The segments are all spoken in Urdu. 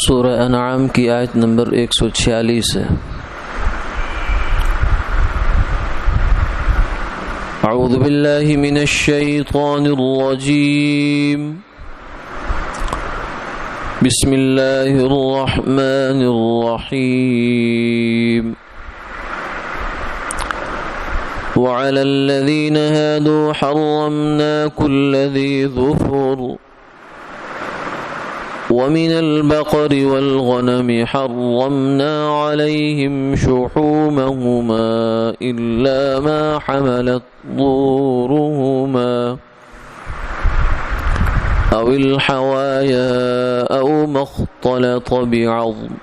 سورہ انعام کی آیت نمبر 146 ہے۔ اعوذ باللہ من الشیطان الرجیم، بسم اللہ الرحمن الرحیم۔ وعلى الذين هادوا حرمنا كل ذي ظفر ومن البقر والغنم حرمنا عليهم شحومهما إلا ما حملت ظهورهما أو الحوايا أو ما اختلط بعظم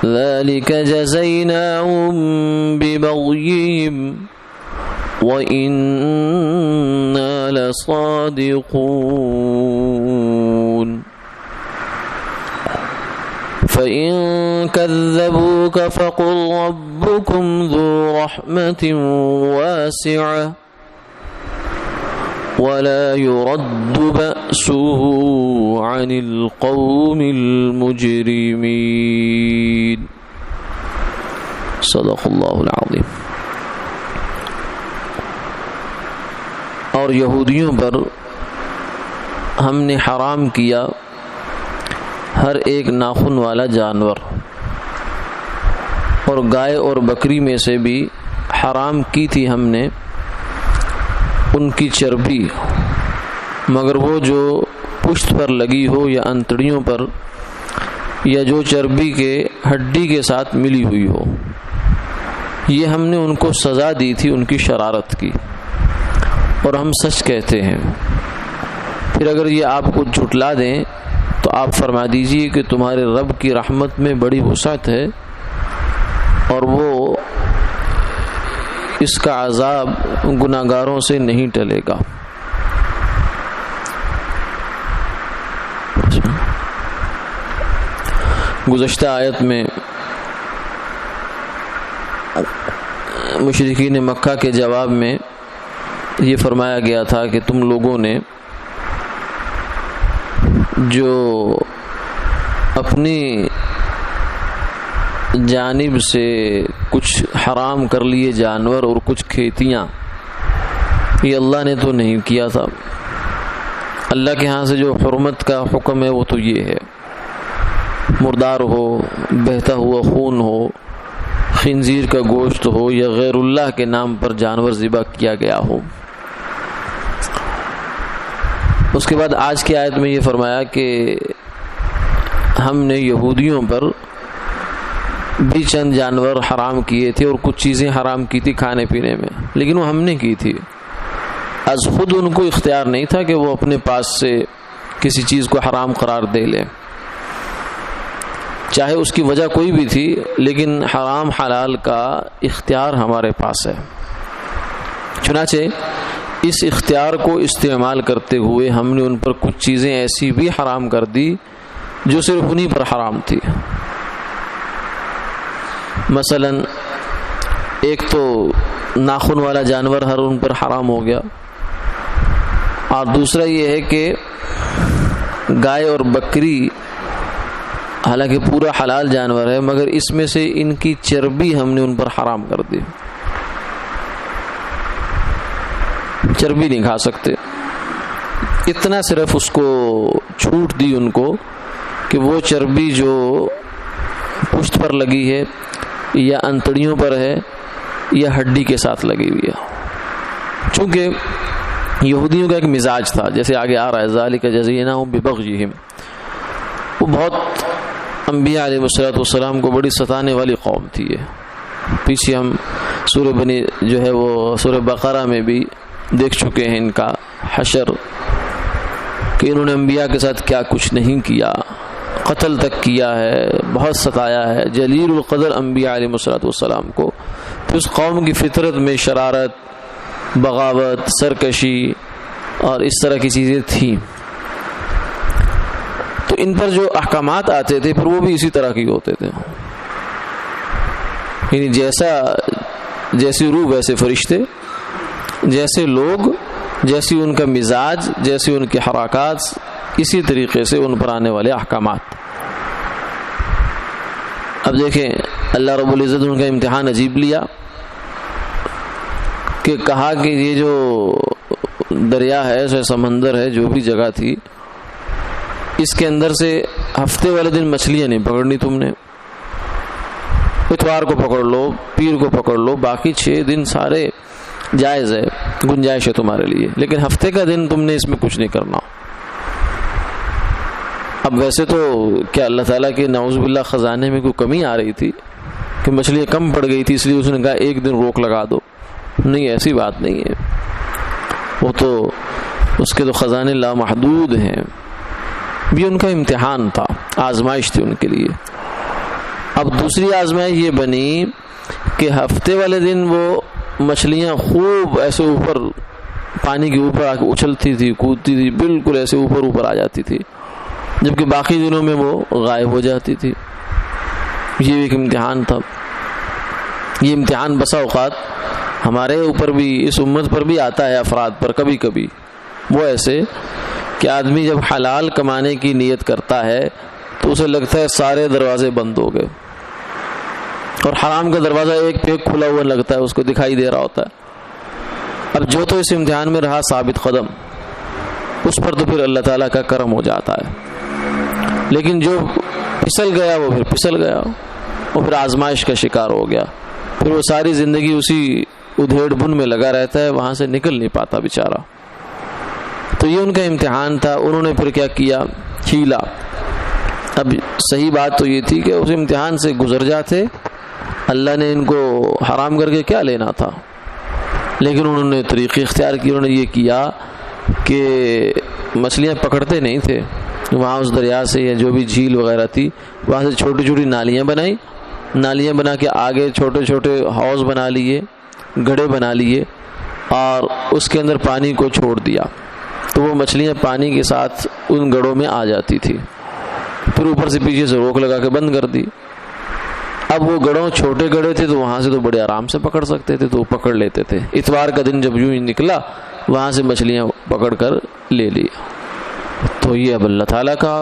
ذلك جزيناهم ببغيهم وإنا لصادقون فإن كذبوك فقل ربكم ذو رحمة واسعة ولا يرد بأسه عن القوم المجرمين صدق اللہ العظیم۔ اور یہودیوں پر ہم نے حرام کیا ہر ایک ناخن والا جانور، اور گائے اور بکری میں سے بھی حرام کی تھی ہم نے ان کی چربی، مگر وہ جو پشت پر لگی ہو یا انتڑیوں پر، یا جو چربی کے ہڈی کے ساتھ ملی ہوئی ہو، یہ ہم نے ان کو سزا دی تھی ان کی شرارت کی، اور ہم سچ کہتے ہیں۔ پھر اگر یہ آپ کو جھٹلا دیں تو آپ فرما دیجئے کہ تمہارے رب کی رحمت میں بڑی وسعت ہے، اور وہ اس کا عذاب گناہگاروں سے نہیں ٹلے گا۔ گزشتہ آیت میں مشرکین مکہ کے جواب میں یہ فرمایا گیا تھا کہ تم لوگوں نے جو اپنی جانب سے کچھ حرام کر لیے جانور اور کچھ کھیتیاں، یہ اللہ نے تو نہیں کیا تھا۔ اللہ کے ہاں سے جو حرمت کا حکم ہے وہ تو یہ ہے، مردار ہو، بہتا ہوا خون ہو، خنزیر کا گوشت ہو، یا غیر اللہ کے نام پر جانور ذبح کیا گیا ہو۔ اس کے بعد آج کی آیت میں یہ فرمایا کہ ہم نے یہودیوں پر بھی چند جانور حرام کیے تھے اور کچھ چیزیں حرام کی تھی کھانے پینے میں، لیکن وہ ہم نے کی تھی، از خود ان کو اختیار نہیں تھا کہ وہ اپنے پاس سے کسی چیز کو حرام قرار دے لیں، چاہے اس کی وجہ کوئی بھی تھی، لیکن حرام حلال کا اختیار ہمارے پاس ہے۔ چنانچہ اس اختیار کو استعمال کرتے ہوئے ہم نے ان پر کچھ چیزیں ایسی بھی حرام کر دی جو صرف انہی پر حرام تھی۔ مثلا ایک تو ناخن والا جانور ہر ان پر حرام ہو گیا، اور دوسرا یہ ہے کہ گائے اور بکری حالانکہ پورا حلال جانور ہے، مگر اس میں سے ان کی چربی ہم نے ان پر حرام کر دی، چربی نہیں کھا سکتے۔ اتنا صرف اس کو چھوٹ دی ان کو کہ وہ چربی جو پشت پر لگی ہے یا انتڑیوں پر ہے یا ہڈی کے ساتھ لگی ہوئی ہے، چونکہ یہودیوں کا ایک مزاج تھا، جیسے آگے آ رہا ہے ذالک جزیناہم ببغیہم، وہ بہت انبیاء علیہ السلام کو بڑی ستانے والی قوم تھی۔ یہ پیچھے ہم سورہ بنی جو ہے وہ سورہ بقرہ میں بھی دیکھ چکے ہیں ان کا حشر، کہ انہوں نے انبیاء کے ساتھ کیا کچھ نہیں کیا، قتل تک کیا ہے، بہت ستایا ہے جلیل القدر انبیاء علیہ السلام کو۔ تو اس قوم کی فطرت میں شرارت، بغاوت، سرکشی اور اس طرح کی چیزیں تھیں، تو ان پر جو احکامات آتے تھے پھر وہ بھی اسی طرح کے ہوتے تھے، یعنی جیسی روح ویسے فرشتے، جیسے لوگ، جیسی ان کا مزاج، جیسی ان کی حرکات، اسی طریقے سے ان پر آنے والے احکامات۔ اب دیکھیں اللہ رب العزت ان کا امتحان عجیب لیا کہ کہا کہ یہ جو دریا ہے، جو سمندر ہے، جو بھی جگہ تھی، اس کے اندر سے ہفتے والے دن مچھلیاں نہیں پکڑنی تم نے، اتوار کو پکڑ لو، پیر کو پکڑ لو، باقی 6 دن سارے جائز ہے، گنجائش ہے تمہارے لیے، لیکن ہفتے کا دن تم نے اس میں کچھ نہیں کرنا۔ اب ویسے تو کیا اللہ تعالیٰ کے نعوذ باللہ خزانے میں کوئی کمی آ رہی تھی کہ مچھلیاں کم پڑ گئی تھی اس لیے اس نے کہا 1 دن روک لگا دو؟ نہیں، ایسی بات نہیں ہے، وہ تو اس کے تو خزانے لامحدود ہیں۔ یہ ان کا امتحان تھا، آزمائش تھی ان کے لیے۔ اب دوسری آزمائش یہ بنی کہ ہفتے والے دن وہ مچھلیاں خوب ایسے اوپر پانی کے اوپر آ کے اچھلتی تھی، کودتی تھی، بالکل ایسے اوپر آ جاتی تھی، جبکہ باقی دنوں میں وہ غائب ہو جاتی تھی۔ یہ ایک امتحان تھا۔ یہ امتحان بسا اوقات ہمارے اوپر بھی، اس امت پر بھی آتا ہے، افراد پر کبھی کبھی۔ وہ ایسے کہ آدمی جب حلال کمانے کی نیت کرتا ہے تو اسے لگتا ہے سارے دروازے بند ہو گئے، اور حرام کا دروازہ ایک پہ ایک کھلا ہوا لگتا ہے، اس کو دکھائی دے رہا ہوتا ہے۔ اب جو تو اس امتحان میں رہا ثابت قدم، اس پر تو پھر اللہ تعالیٰ کا کرم ہو جاتا ہے، لیکن جو پھسل گیا وہ پھر پھسل گیا، اور پھر آزمائش کا شکار ہو گیا، پھر وہ ساری زندگی اسی ادھیڑ بن میں لگا رہتا ہے، وہاں سے نکل نہیں پاتا بیچارہ۔ تو یہ ان کا امتحان تھا۔ انہوں نے پھر کیا کیا؟ ہیلا۔ اب صحیح بات تو یہ تھی کہ اس امتحان سے گزر جاتے، اللہ نے ان کو حرام کر کے کیا لینا تھا، لیکن انہوں نے طریقے اختیار کیے۔ انہوں نے یہ کیا کہ مچھلیاں پکڑتے نہیں تھے، وہاں اس دریا سے یا جو بھی جھیل وغیرہ تھی وہاں سے چھوٹی چھوٹی نالیاں بنائی، نالیاں بنا کے آگے چھوٹے چھوٹے حوض بنا لیے، گڑھے بنا لیے، اور اس کے اندر پانی کو چھوڑ دیا، تو وہ مچھلیاں پانی کے ساتھ ان گڑھوں میں آ جاتی تھی۔ پھر اوپر سے پیچھے سے روک لگا کے بند کر دی۔ اب وہ گڑھوں چھوٹے گڑھے تھے تو وہاں سے تو بڑے آرام سے پکڑ سکتے تھے، تو وہ پکڑ لیتے تھے۔ اتوار کا دن جب یوں ہی نکلا، وہاں سے مچھلیاں پکڑ کر لے لی۔ تو یہ اب اللہ تعالیٰ کا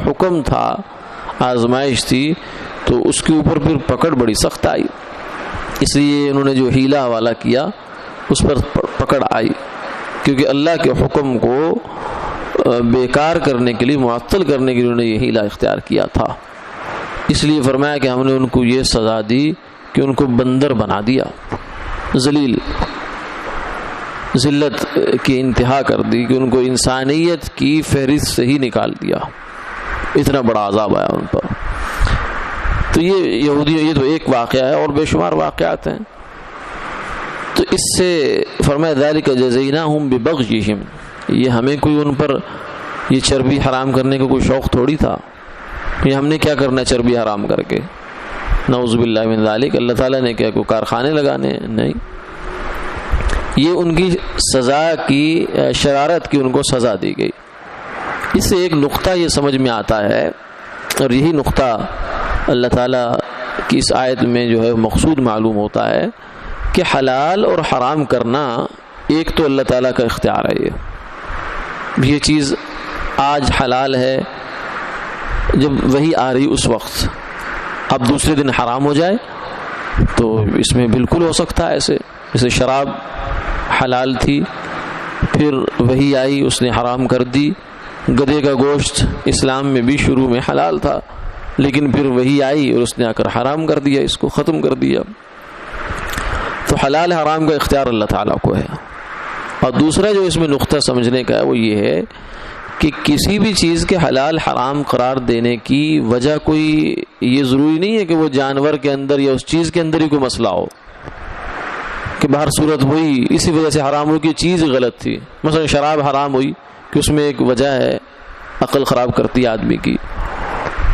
حکم تھا، آزمائش تھی، تو اس کے اوپر پھر پکڑ بڑی سخت آئی، اس لیے انہوں نے جو ہیلا حوالہ کیا اس پر پکڑ آئی، کیونکہ اللہ کے حکم کو بیکار کرنے کے لیے، معطل کرنے کے لیے انہوں نے یہ ہیلا اختیار کیا تھا۔ اس لیے فرمایا کہ ہم نے ان کو یہ سزا دی کہ ان کو بندر بنا دیا، ذلیل، ذلت کی انتہا کر دی، کہ ان کو انسانیت کی فہرست سے ہی نکال دیا، اتنا بڑا عذاب آیا ان پر۔ تو یہ یہودیوں، یہ تو ایک واقعہ ہے، اور بے شمار واقعات ہیں۔ تو اس سے فرمایا ذالک جزیناہم ببغیہم، یہ ہمیں کوئی ان پر یہ چربی حرام کرنے کا کوئی شوق تھوڑی تھا، یہ ہم نے کیا کرنا ہے چربی حرام کر کے؟ نعوذ باللہ من ذالک۔ اللہ تعالیٰ نے کیا کوئی کارخانے لگانے؟ نہیں، یہ ان کی سزا کی، شرارت کی ان کو سزا دی گئی۔ اس سے ایک نقطہ یہ سمجھ میں آتا ہے، اور یہی نقطہ اللہ تعالیٰ کی اس آیت میں جو ہے مقصود معلوم ہوتا ہے، کہ حلال اور حرام کرنا ایک تو اللہ تعالیٰ کا اختیار ہے۔ یہ چیز آج حلال ہے، جب وہی آ رہی اس وقت، اب دوسرے دن حرام ہو جائے تو اس میں بالکل ہو سکتا ہے ایسے، جیسے شراب حلال تھی، پھر وہی آئی اس نے حرام کر دی۔ گدھے کا گوشت اسلام میں بھی شروع میں حلال تھا، لیکن پھر وہی آئی اور اس نے آ کر حرام کر دیا، اس کو ختم کر دیا۔ تو حلال حرام کا اختیار اللہ تعالیٰ کو ہے۔ اور دوسرا جو اس میں نقطہ سمجھنے کا ہے وہ یہ ہے کہ کسی بھی چیز کے حلال حرام قرار دینے کی وجہ کوئی یہ ضروری نہیں ہے کہ وہ جانور کے اندر یا اس چیز کے اندر ہی کوئی مسئلہ ہو، کہ بہر صورت وہی اسی وجہ سے حرام ہو کہ چیز غلط تھی۔ مثلا شراب حرام ہوئی کہ اس میں ایک وجہ ہے، عقل خراب کرتی ہے آدمی کی،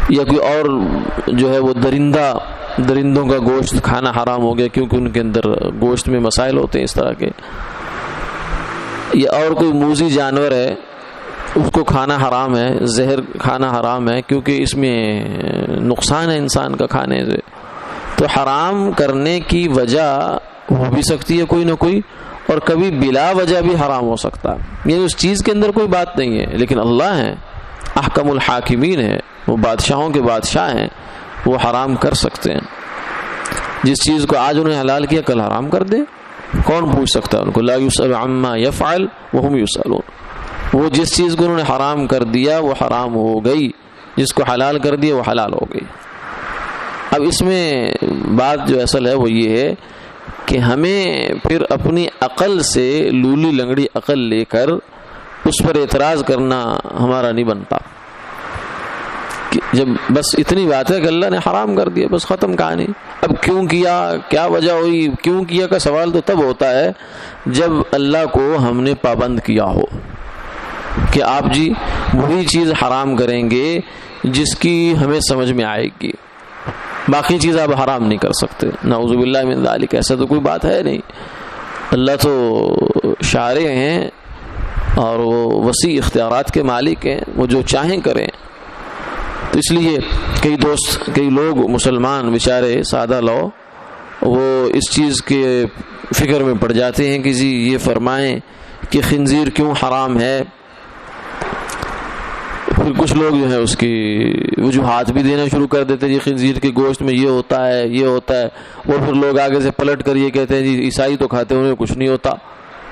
یا کوئی اور جو ہے وہ درندوں کا گوشت کھانا حرام ہو گیا کیونکہ ان کے اندر گوشت میں مسائل ہوتے ہیں اس طرح کے، یا اور کوئی موذی جانور ہے اس کو کھانا حرام ہے، زہر کھانا حرام ہے کیونکہ اس میں نقصان ہے انسان کا کھانے سے۔ تو حرام کرنے کی وجہ ہو بھی سکتی ہے کوئی نہ کوئی، اور کبھی بلا وجہ بھی حرام ہو سکتا ہے، یعنی اس چیز کے اندر کوئی بات نہیں ہے، لیکن اللہ ہیں، احکم الحاکمین ہیں، وہ بادشاہوں کے بادشاہ ہیں، وہ حرام کر سکتے ہیں. جس چیز کو آج انہیں حلال کیا کل حرام کر دے, کون پوچھ سکتا ہے ان کو؟ لا یسأل عما یفعل وهم یسألون. وہ جس چیز کو انہوں نے حرام کر دیا وہ حرام ہو گئی, جس کو حلال کر دیا وہ حلال ہو گئی. اب اس میں بات جو اصل ہے وہ یہ ہے کہ ہمیں پھر اپنی عقل سے, لولی لنگڑی عقل لے کر اس پر اعتراض کرنا ہمارا نہیں بنتا. جب بس اتنی بات ہے کہ اللہ نے حرام کر دیا, بس ختم کہانی. اب کیوں کیا, کیا وجہ ہوئی, کیوں کیا کا سوال تو تب ہوتا ہے جب اللہ کو ہم نے پابند کیا ہو کہ آپ جی وہی چیز حرام کریں گے جس کی ہمیں سمجھ میں آئے گی, باقی چیز آپ حرام نہیں کر سکتے. نعوذ باللہ من ذالک, ایسا تو کوئی بات ہے نہیں. اللہ تو شارع ہیں اور وہ وسیع اختیارات کے مالک ہیں, وہ جو چاہیں کریں. تو اس لیے کئی دوست, کئی لوگ مسلمان بیچارے سادہ لو, وہ اس چیز کے فکر میں پڑ جاتے ہیں کہ جی یہ فرمائیں کہ خنزیر کیوں حرام ہے. پھر کچھ لوگ جو ہے اس کی وجوہات بھی دینا شروع کر دیتے ہیں, جی خنزیر کے گوشت میں یہ ہوتا ہے, یہ ہوتا ہے. وہ پھر لوگ آگے سے پلٹ کر یہ کہتے ہیں جی عیسائی تو کھاتے ہیں انہیں کچھ نہیں ہوتا,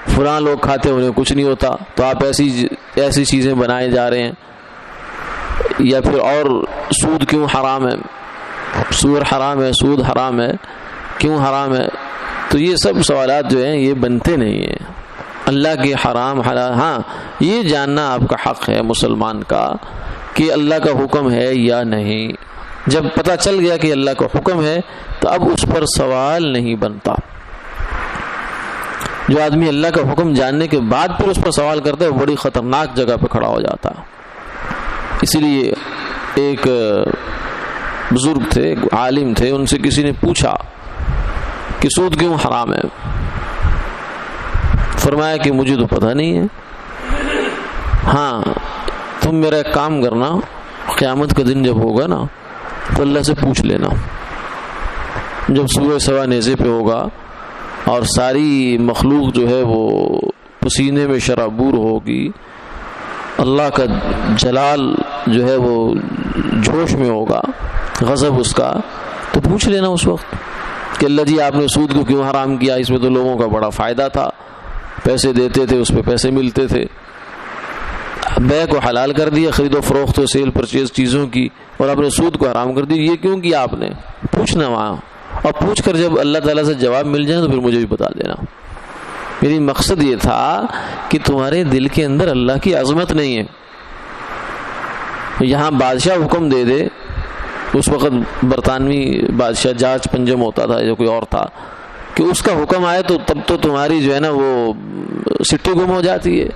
فلاں لوگ کھاتے ہیں انہیں کچھ نہیں ہوتا, تو آپ ایسی چیزیں بنائے جا رہے ہیں. یا پھر اور سود کیوں حرام ہے, سور حرام ہے, سود حرام ہے, کیوں حرام ہے. تو یہ سب سوالات جو ہیں یہ بنتے نہیں ہیں. اللہ کے حرام حلال, ہاں یہ جاننا آپ کا حق ہے مسلمان کا کہ اللہ کا حکم ہے یا نہیں. جب پتہ چل گیا کہ اللہ کا حکم ہے تو اب اس پر سوال نہیں بنتا. جو آدمی اللہ کا حکم جاننے کے بعد پھر اس پر سوال کرتا ہے وہ بڑی خطرناک جگہ پہ کھڑا ہو جاتا. اسی لیے ایک بزرگ تھے, ایک عالم تھے, ان سے کسی نے پوچھا کہ سود کیوں حرام ہے. فرمایا کہ مجھے تو پتہ نہیں ہے, ہاں تم میرا ایک کام کرنا, قیامت کا دن جب ہوگا نا تو اللہ سے پوچھ لینا, جب سورج سوا نیزے پہ ہوگا اور ساری مخلوق جو ہے وہ پسینے میں شرابور ہوگی, اللہ کا جلال جو ہے وہ جوش میں ہوگا, غضب اس کا, تو پوچھ لینا اس وقت کہ اللہ جی آپ نے سود کو کیوں حرام کیا, اس میں تو لوگوں کا بڑا فائدہ تھا, پیسے دیتے تھے, اس پہ پیسے ملتے تھے, بیع کو حلال کر دیا, خرید و فروخت و سیل پرچیز چیزوں کی, اور آپ نے سود کو حرام کر دیا, یہ کیوں کیا آپ نے؟ پوچھنا وہاں, اور پوچھ کر جب اللہ تعالیٰ سے جواب مل جائے تو پھر مجھے بھی بتا دینا. میری مقصد یہ تھا کہ تمہارے دل کے اندر اللہ کی عظمت نہیں ہے. یہاں بادشاہ حکم دے دے, اس وقت برطانوی بادشاہ جارج پنجم ہوتا تھا یا کوئی اور تھا, کہ اس کا حکم آئے تو تب تو تمہاری جو ہے نا وہ سٹی گم ہو جاتی ہے.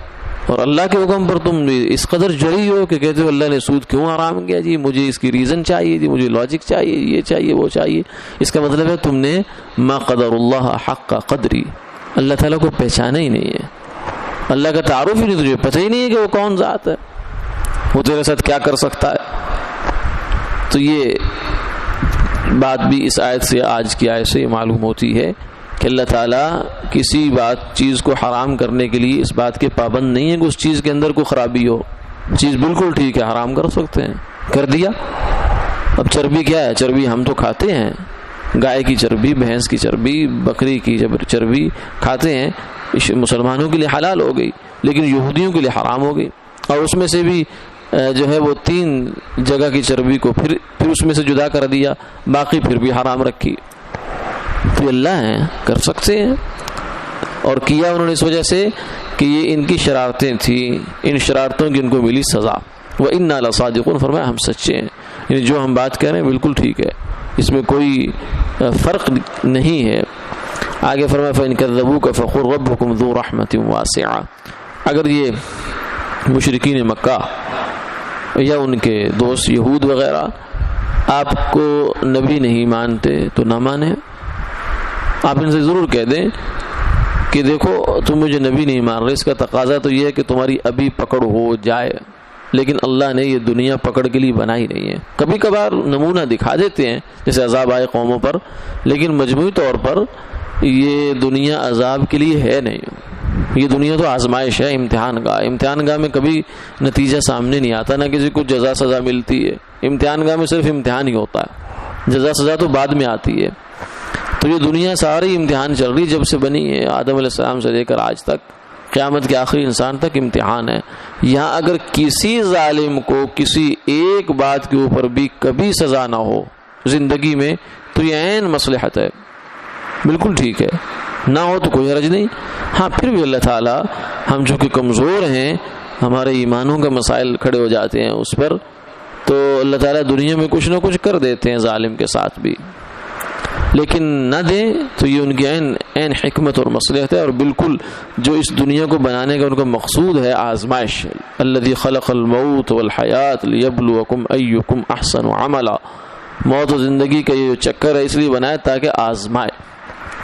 اور اللہ کے حکم پر تم اس قدر جڑی ہو کہ کہتے ہو اللہ نے سود کیوں حرام کیا, جی مجھے اس کی ریزن چاہیے, جی مجھے لاجک چاہیے, یہ چاہیے, وہ چاہیے. اس کا مطلب ہے تم نے ما قدر اللہ حق قدری, اللہ تعالیٰ کو پہچانا ہی نہیں ہے, اللہ کا تعارف ہی نہیں, تجھے پتہ ہی نہیں ہے کہ وہ کون ذات ہے, وہ تیرے ساتھ کیا کر سکتا ہے. تو یہ بات بھی اس آیت سے, آج کی آیت سے یہ معلوم ہوتی ہے کہ اللہ تعالیٰ کسی چیز کو حرام کرنے کے لیے اس بات کے پابند نہیں ہے کہ اس چیز کے اندر کوئی خرابی ہو. چیز بالکل ٹھیک ہے, حرام کر سکتے ہیں, کر دیا. اب چربی کیا ہے, چربی ہم تو کھاتے ہیں, گائے کی چربی, بھینس کی چربی, بکری کی چربی کھاتے ہیں, مسلمانوں کے لیے حلال ہو گئی, لیکن یہودیوں کے لیے حرام ہو گئی. اور اس میں سے بھی جو ہے وہ 3 جگہ کی چربی کو پھر اس میں سے جدا کر دیا, باقی پھر بھی حرام رکھی. تو اللہ ہیں, کر سکتے ہیں, اور کیا انہوں نے اس وجہ سے کہ یہ ان کی شرارتیں تھیں, ان شرارتوں کی ان کو ملی سزا. وَإِنَّا لَصَادِقُونَ, فرمایا ہم سچے ہیں, یعنی جو ہم بات کہہ رہے ہیں بالکل ٹھیک ہے, اس میں کوئی فرق نہیں ہے. آگے فرمایا فَإِن كَذَّبُوكَ فَقُلْ رَبُّكُمْ ذُو رَحْمَةٍ وَاسِعَةٍ. اگر یہ مشرکین مکہ یا ان کے دوست یہود وغیرہ آپ کو نبی نہیں مانتے تو نہ مانیں. آپ ان سے ضرور کہہ دیں کہ دیکھو تم مجھے نبی نہیں مان رہے, اس کا تقاضا تو یہ ہے کہ تمہاری ابھی پکڑ ہو جائے, لیکن اللہ نے یہ دنیا پکڑ کے لیے بنائی نہیں ہے. کبھی کبھار نمونہ دکھا دیتے ہیں جیسے عذاب آئے قوموں پر, لیکن مجموعی طور پر یہ دنیا عذاب کے لیے ہے نہیں. یہ دنیا تو آزمائش ہے, امتحان گاہ. امتحان گاہ میں کبھی نتیجہ سامنے نہیں آتا, نہ کسی کو جزا سزا ملتی ہے. امتحان گاہ میں صرف امتحان ہی ہوتا ہے. جزا سزا تو بعد میں آتی ہے. تو یہ دنیا ساری امتحان چل رہی جب سے بنی ہے، آدم علیہ السلام سے لے کر آج تک، قیامت کے آخری انسان تک امتحان ہے. یہاں اگر کسی ظالم کو کسی ایک بات کے اوپر بھی کبھی سزا نہ ہو زندگی میں تو یہ عین مصلحت ہے، بالکل ٹھیک ہے، نہ ہو تو کوئی حرج نہیں. ہاں پھر بھی اللہ تعالیٰ، ہم چونکہ کمزور ہیں، ہمارے ایمانوں کا مسائل کھڑے ہو جاتے ہیں اس پر، تو اللہ تعالیٰ دنیا میں کچھ نہ کچھ کر دیتے ہیں ظالم کے ساتھ بھی، لیکن نہ دیں تو یہ ان کی عین حکمت اور مصلحت ہے. اور بالکل جو اس دنیا کو بنانے کا ان کا مقصود ہے آزمائش. الذی خلق الموت والحیات لیبلوکم ایکم احسن عملا، موت و زندگی کا یہ چکر ہے اس لیے بنایا تاکہ آزمائے،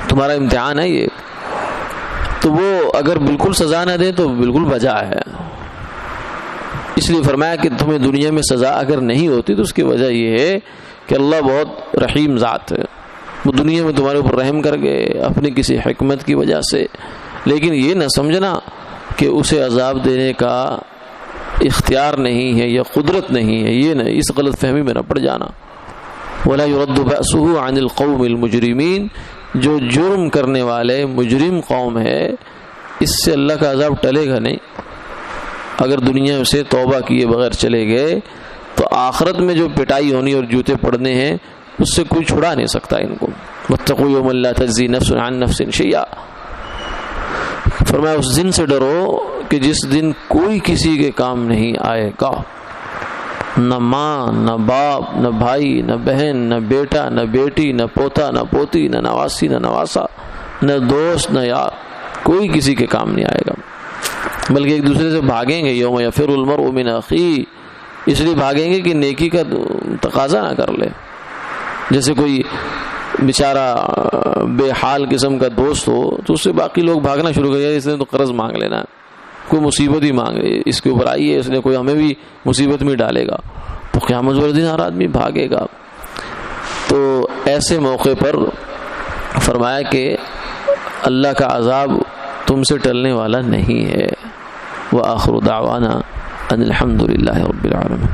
تمہارا امتحان ہے یہ. تو وہ اگر بالکل سزا نہ دے تو بالکل بجا ہے. اس لیے فرمایا کہ تمہیں دنیا میں سزا اگر نہیں ہوتی تو اس کی وجہ یہ ہے کہ اللہ بہت رحیم ذات ہے، وہ دنیا میں تمہارے اوپر رحم کر گئے اپنی کسی حکمت کی وجہ سے. لیکن یہ نہ سمجھنا کہ اسے عذاب دینے کا اختیار نہیں ہے یا قدرت نہیں ہے، یہ نہ، اس غلط فہمی میں نہ پڑ جانا. وَلَا يُرَدُّ بَأْسُهُ عَنِ الْقَوْمِ الْمُجْرِمِينَ، جو جرم کرنے والے مجرم قوم ہے اس سے اللہ کا عذاب ٹلے گا نہیں. اگر دنیا سے توبہ کیے بغیر چلے گئے تو آخرت میں جو پٹائی ہونی اور جوتے پڑنے ہیں اس سے کوئی چھڑا نہیں سکتا ان کو. وَاتَّقُوا يَوْمًا لَا تَجْزِي نَفْسٌ عَن نَفْسٍ شَيْئًا، فرمایا اس دن سے ڈرو کہ جس دن کوئی کسی کے کام نہیں آئے گا، نہ ماں، نہ باپ، نہ بھائی، نہ بہن، نہ بیٹا، نہ بیٹی، نہ پوتا، نہ پوتی، نہ نواسی، نہ نواسا، نہ دوست، نہ یار، کوئی کسی کے کام نہیں آئے گا، بلکہ ایک دوسرے سے بھاگیں گے. یوم یفر المرء من اخیہ، اس لیے بھاگیں گے کہ نیکی کا تقاضا نہ کر لے. جیسے کوئی بیچارہ بے حال قسم کا دوست ہو تو اس سے باقی لوگ بھاگنا شروع کر دیا، اس نے تو قرض مانگ لینا ہے، کوئی مصیبت ہی مانگ رہی ہے اس کے اوپر آئی ہے، اس نے کوئی ہمیں بھی مصیبت میں ڈالے گا، تو قیامت والے دن ہر آدمی بھاگے گا. تو ایسے موقع پر فرمایا کہ اللہ کا عذاب تم سے ٹلنے والا نہیں ہے. وآخر دعوانا ان الحمد للہ رب العالمین.